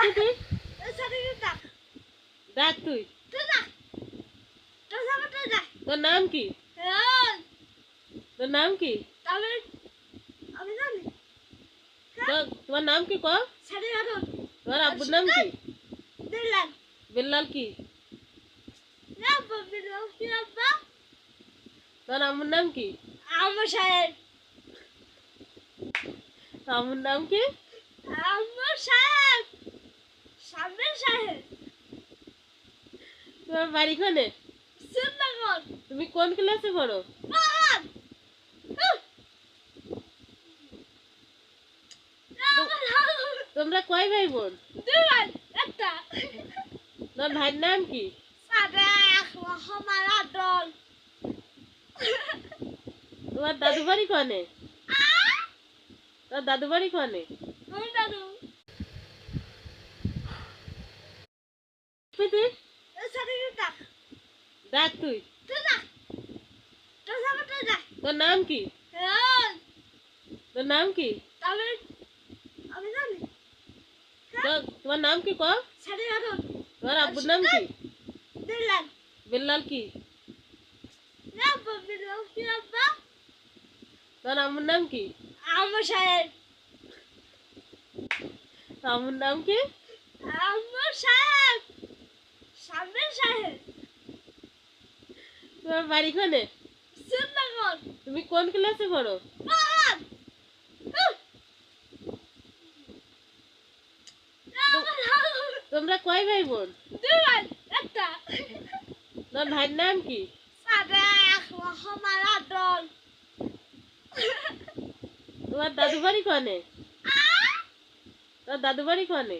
তুই ডাক তুই। তোর নাম কি? তোর নাম কি? তোমার নাম কি? তোমার আব্বুর নাম কি? বিল্লাল কি? তোর আম্মুর নাম কি? আম্মুর নাম কি? তোমার বাড়ি কোনে? তুমি কোন ক্লাসে পড়ো? তোমরা কয় ভাই বোন? তোর ভাইয়ের নাম কি? তোমার দাদু বাড়ি কোনে? তোর দাদু বাড়ি কোনে? তুই ডাক তুই। তোর নাম কি? তোর নাম কি? তোমার নাম কি? তোমার আব্বুর নাম কি? বিল্লাল কি? তোর আম্মুর নাম কি? আম্মুর নাম কি? তোমার বাড়ি কোনে? তুমি কোন ক্লাসে পড়ো? তোমরা কয় ভাই বোন? তোর ভাইয়ের নাম কি? তোমার দাদু বাড়ি কোনে? তোর দাদু বাড়ি কোনে?